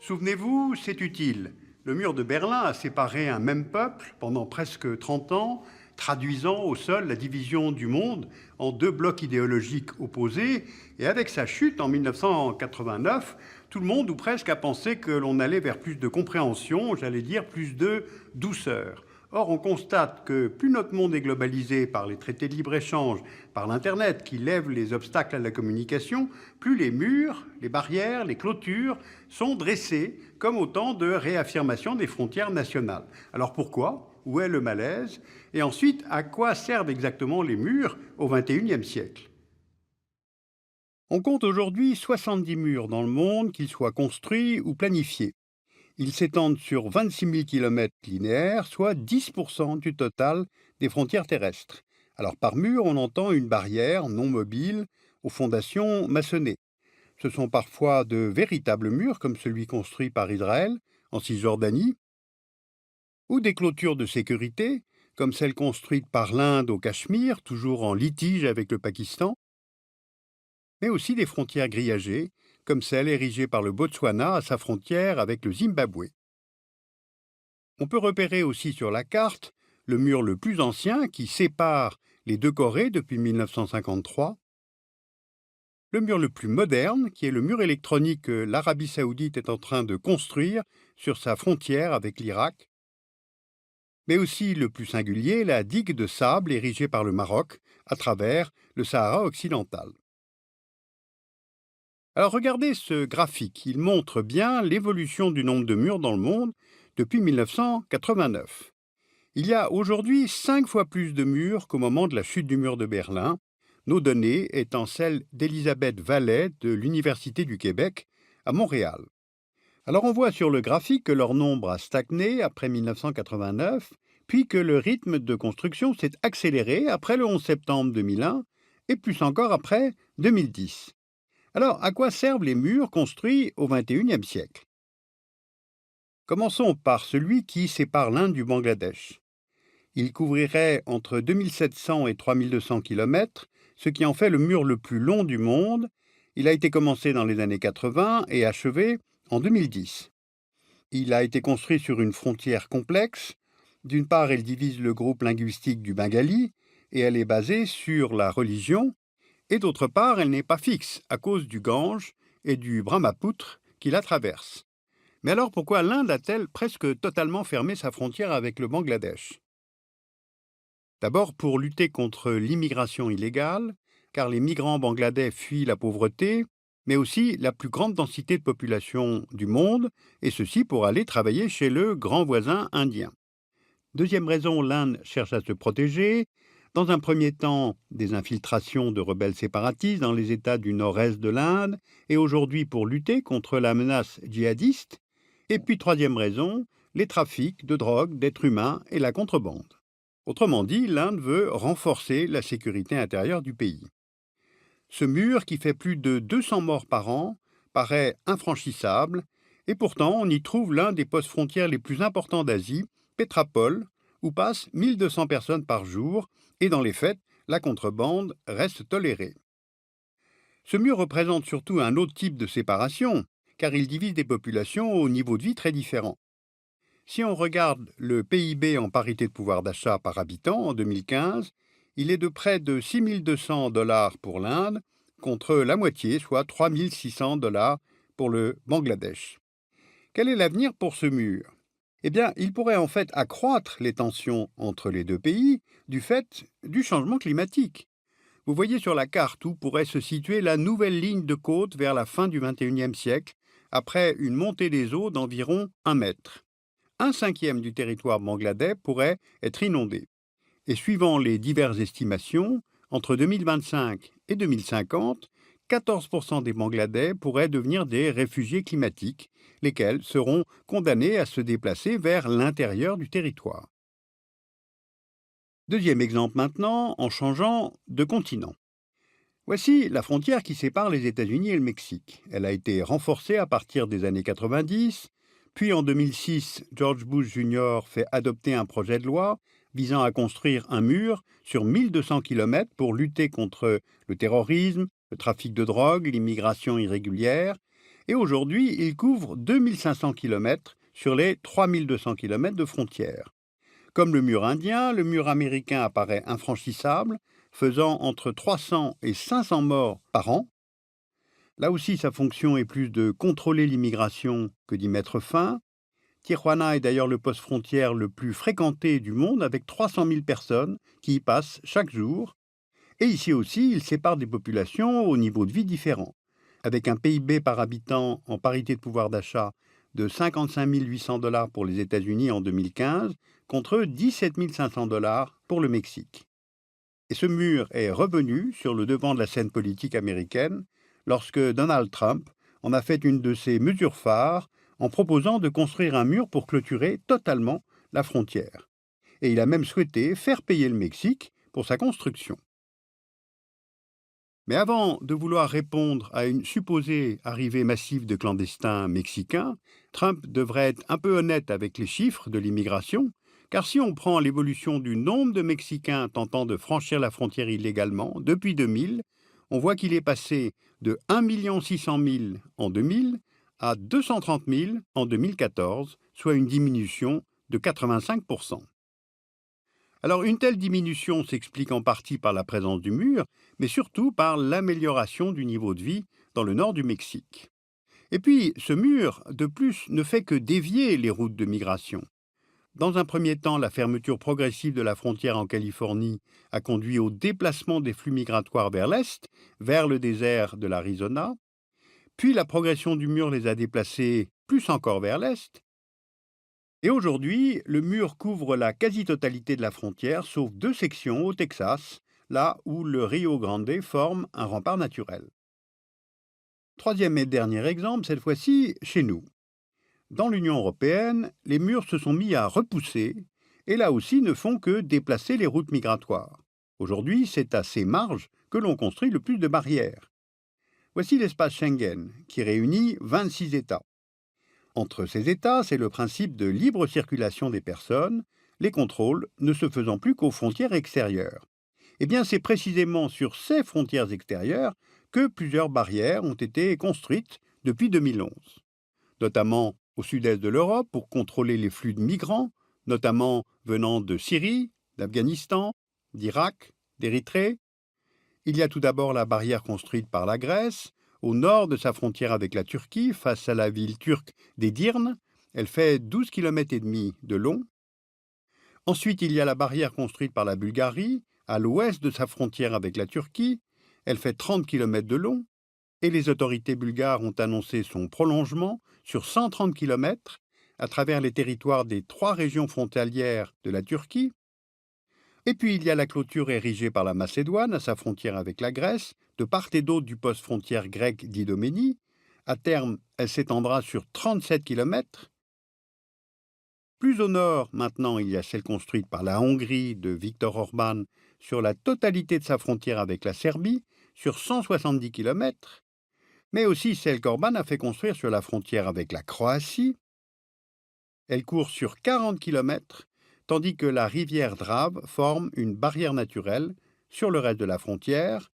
Souvenez-vous, c'est utile. Le mur de Berlin a séparé un même peuple pendant presque 30 ans, traduisant au sol la division du monde en deux blocs idéologiques opposés. Et avec sa chute en 1989, tout le monde ou presque a pensé que l'on allait vers plus de compréhension, j'allais dire plus de douceur. Or, on constate que plus notre monde est globalisé par les traités de libre-échange, par l'Internet qui lève les obstacles à la communication, plus les murs, les barrières, les clôtures sont dressés comme autant de réaffirmations des frontières nationales. Alors pourquoi? Où est le malaise? Et ensuite, à quoi servent exactement les murs au XXIe siècle? On compte aujourd'hui 70 murs dans le monde, qu'ils soient construits ou planifiés. Ils s'étendent sur 26 000 km linéaires, soit 10% du total des frontières terrestres. Alors par mur, on entend une barrière non mobile aux fondations maçonnées. Ce sont parfois de véritables murs, comme celui construit par Israël en Cisjordanie, ou des clôtures de sécurité, comme celle construite par l'Inde au Cachemire, toujours en litige avec le Pakistan, mais aussi des frontières grillagées, comme celle érigée par le Botswana à sa frontière avec le Zimbabwe. On peut repérer aussi sur la carte le mur le plus ancien qui sépare les deux Corées depuis 1953, le mur le plus moderne, qui est le mur électronique que l'Arabie saoudite est en train de construire sur sa frontière avec l'Irak, mais aussi le plus singulier, la digue de sable érigée par le Maroc à travers le Sahara occidental. Alors regardez ce graphique, il montre bien l'évolution du nombre de murs dans le monde depuis 1989. Il y a aujourd'hui 5 fois plus de murs qu'au moment de la chute du mur de Berlin, nos données étant celles d'Elisabeth Vallet de l'Université du Québec à Montréal. Alors on voit sur le graphique que leur nombre a stagné après 1989, puis que le rythme de construction s'est accéléré après le 11 septembre 2001 et plus encore après 2010. Alors à quoi servent les murs construits au XXIe siècle? Commençons par celui qui sépare l'Inde du Bangladesh. Il couvrirait entre 2700 et 3200 km, ce qui en fait le mur le plus long du monde. Il a été commencé dans les années 80 et achevé en 2010. Il a été construit sur une frontière complexe. D'une part, elle divise le groupe linguistique du bengali et elle est basée sur la religion. Et d'autre part, elle n'est pas fixe à cause du Gange et du Brahmapoutre qui la traverse. Mais alors pourquoi l'Inde a-t-elle presque totalement fermé sa frontière avec le Bangladesh? D'abord pour lutter contre l'immigration illégale, car les migrants bangladais fuient la pauvreté, mais aussi la plus grande densité de population du monde, et ceci pour aller travailler chez le grand voisin indien. Deuxième raison, l'Inde cherche à se protéger. Dans un premier temps, des infiltrations de rebelles séparatistes dans les États du nord-est de l'Inde, et aujourd'hui pour lutter contre la menace djihadiste. Et puis troisième raison, les trafics de drogue, d'êtres humains et la contrebande. Autrement dit, l'Inde veut renforcer la sécurité intérieure du pays. Ce mur, qui fait plus de 200 morts par an, paraît infranchissable, et pourtant on y trouve l'un des postes frontières les plus importants d'Asie, Petrapol, où passent 1200 personnes par jour, et dans les faits, la contrebande reste tolérée. Ce mur représente surtout un autre type de séparation, car il divise des populations au niveau de vie très différent. Si on regarde le PIB en parité de pouvoir d'achat par habitant en 2015, il est de près de 6 200 $ pour l'Inde, contre la moitié, soit 3 600 $ pour le Bangladesh. Quel est l'avenir pour ce mur? Eh bien, il pourrait en fait accroître les tensions entre les deux pays du fait du changement climatique. Vous voyez sur la carte où pourrait se situer la nouvelle ligne de côte vers la fin du XXIe siècle, après une montée des eaux d'environ 1 mètre. Un cinquième du territoire bangladais pourrait être inondé. Et suivant les diverses estimations, entre 2025 et 2050, 14% des Bangladais pourraient devenir des réfugiés climatiques, lesquels seront condamnés à se déplacer vers l'intérieur du territoire. Deuxième exemple maintenant, en changeant de continent. Voici la frontière qui sépare les États-Unis et le Mexique. Elle a été renforcée à partir des années 90. Puis en 2006, George Bush Jr. fait adopter un projet de loi visant à construire un mur sur 1200 km pour lutter contre le terrorisme, le trafic de drogue, l'immigration irrégulière. Et aujourd'hui, il couvre 2500 km sur les 3200 km de frontières. Comme le mur indien, le mur américain apparaît infranchissable, faisant entre 300 et 500 morts par an. Là aussi, sa fonction est plus de contrôler l'immigration que d'y mettre fin. Tijuana est d'ailleurs le poste frontière le plus fréquenté du monde avec 300 000 personnes qui y passent chaque jour. Et ici aussi, il sépare des populations au niveau de vie différent. Avec un PIB par habitant en parité de pouvoir d'achat de 55 800 $ pour les États-Unis en 2015 contre 17 500 $ pour le Mexique. Et ce mur est revenu sur le devant de la scène politique américaine lorsque Donald Trump en a fait une de ses mesures phares en proposant de construire un mur pour clôturer totalement la frontière. Et il a même souhaité faire payer le Mexique pour sa construction. Mais avant de vouloir répondre à une supposée arrivée massive de clandestins mexicains, Trump devrait être un peu honnête avec les chiffres de l'immigration, car si on prend l'évolution du nombre de Mexicains tentant de franchir la frontière illégalement depuis 2000, on voit qu'il est passé de 1 600 000 en 2000 à 230 000 en 2014, soit une diminution de 85%. Alors une telle diminution s'explique en partie par la présence du mur, mais surtout par l'amélioration du niveau de vie dans le nord du Mexique. Et puis, ce mur, de plus, ne fait que dévier les routes de migration. Dans un premier temps, la fermeture progressive de la frontière en Californie a conduit au déplacement des flux migratoires vers l'est, vers le désert de l'Arizona. Puis la progression du mur les a déplacés plus encore vers l'est. Et aujourd'hui, le mur couvre la quasi-totalité de la frontière, sauf 2 sections au Texas, là où le Rio Grande forme un rempart naturel. Troisième et dernier exemple, cette fois-ci, chez nous. Dans l'Union européenne, les murs se sont mis à repousser, et là aussi ne font que déplacer les routes migratoires. Aujourd'hui, c'est à ces marges que l'on construit le plus de barrières. Voici l'espace Schengen, qui réunit 26 États. Entre ces États, c'est le principe de libre circulation des personnes, les contrôles ne se faisant plus qu'aux frontières extérieures. Eh bien, c'est précisément sur ces frontières extérieures que plusieurs barrières ont été construites depuis 2011, notamment au sud-est de l'Europe pour contrôler les flux de migrants, notamment venant de Syrie, d'Afghanistan, d'Irak, d'Érythrée. Il y a tout d'abord la barrière construite par la Grèce, au nord de sa frontière avec la Turquie, face à la ville turque d'Edirne. Elle fait 12,5 km de long. Ensuite, il y a la barrière construite par la Bulgarie, à l'ouest de sa frontière avec la Turquie. Elle fait 30 km de long. Et les autorités bulgares ont annoncé son prolongement sur 130 km à travers les territoires des 3 régions frontalières de la Turquie. Et puis il y a la clôture érigée par la Macédoine à sa frontière avec la Grèce, de part et d'autre du poste frontière grec d'Idoménie. À terme, elle s'étendra sur 37 km. Plus au nord, maintenant, il y a celle construite par la Hongrie de Viktor Orban sur la totalité de sa frontière avec la Serbie, sur 170 km, mais aussi celle qu'Orban a fait construire sur la frontière avec la Croatie. Elle court sur 40 km, tandis que la rivière Drave forme une barrière naturelle sur le reste de la frontière.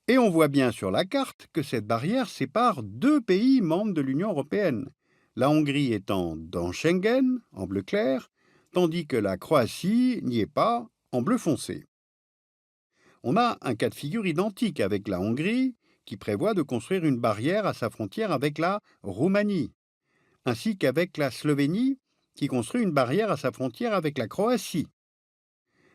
Et on voit bien sur la carte que cette barrière sépare 2 pays membres de l'Union européenne, la Hongrie étant dans Schengen, en bleu clair, tandis que la Croatie n'y est pas, en bleu foncé. On a un cas de figure identique avec la Hongrie, qui prévoit de construire une barrière à sa frontière avec la Roumanie, ainsi qu'avec la Slovénie, qui construit une barrière à sa frontière avec la Croatie.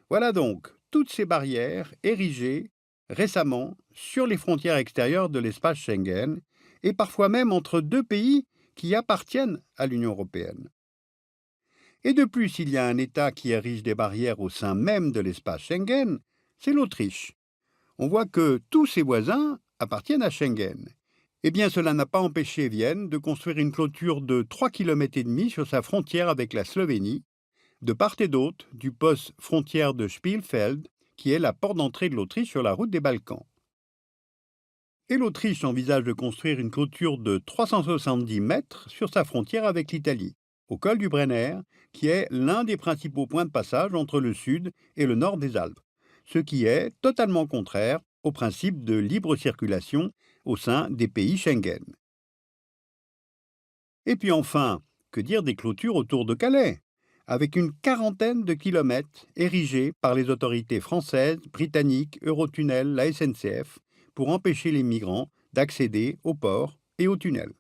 Voilà donc toutes ces barrières érigées récemment sur les frontières extérieures de l'espace Schengen, et parfois même entre 2 pays qui appartiennent à l'Union européenne. Et de plus, il y a un État qui érige des barrières au sein même de l'espace Schengen, c'est l'Autriche. On voit que tous ses voisins appartiennent à Schengen. Eh bien, cela n'a pas empêché Vienne de construire une clôture de 3,5 km sur sa frontière avec la Slovénie, de part et d'autre du poste frontière de Spielfeld, qui est la porte d'entrée de l'Autriche sur la route des Balkans. Et l'Autriche envisage de construire une clôture de 370 mètres sur sa frontière avec l'Italie, au col du Brenner, qui est l'un des principaux points de passage entre le sud et le nord des Alpes, ce qui est totalement contraire au principe de libre circulation au sein des pays Schengen. Et puis enfin, que dire des clôtures autour de Calais, avec une quarantaine de kilomètres érigés par les autorités françaises, britanniques, Eurotunnel, la SNCF, pour empêcher les migrants d'accéder au port et au tunnel.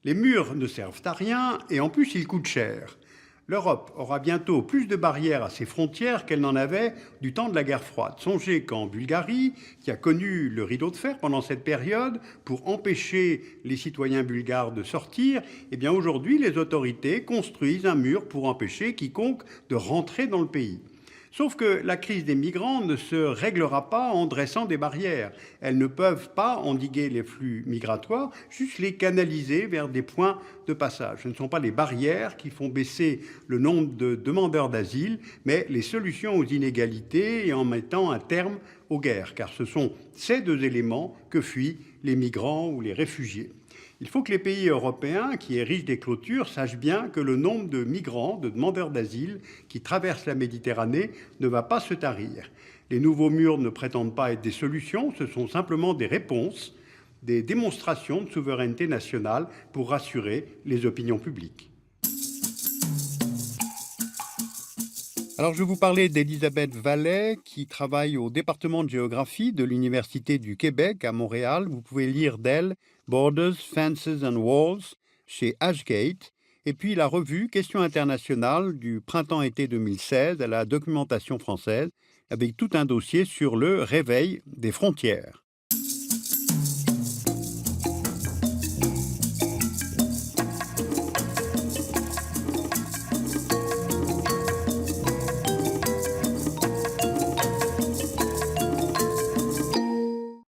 Les murs ne servent à rien et en plus ils coûtent cher. L'Europe aura bientôt plus de barrières à ses frontières qu'elle n'en avait du temps de la guerre froide. Songez qu'en Bulgarie, qui a connu le rideau de fer pendant cette période, pour empêcher les citoyens bulgares de sortir, eh bien aujourd'hui les autorités construisent un mur pour empêcher quiconque de rentrer dans le pays. Sauf que la crise des migrants ne se réglera pas en dressant des barrières. Elles ne peuvent pas endiguer les flux migratoires, juste les canaliser vers des points de passage. Ce ne sont pas les barrières qui font baisser le nombre de demandeurs d'asile, mais les solutions aux inégalités et en mettant un terme aux guerres, car ce sont ces deux éléments que fuient les migrants ou les réfugiés. Il faut que les pays européens qui érigent des clôtures sachent bien que le nombre de migrants, de demandeurs d'asile qui traversent la Méditerranée ne va pas se tarir. Les nouveaux murs ne prétendent pas être des solutions, ce sont simplement des réponses, des démonstrations de souveraineté nationale pour rassurer les opinions publiques. Alors, je vais vous parler d'Elisabeth Vallet, qui travaille au département de géographie de l'Université du Québec à Montréal. Vous pouvez lire d'elle Borders, Fences and Walls chez Ashgate. Et puis la revue Questions internationales du printemps-été 2016 à la documentation française, avec tout un dossier sur le réveil des frontières.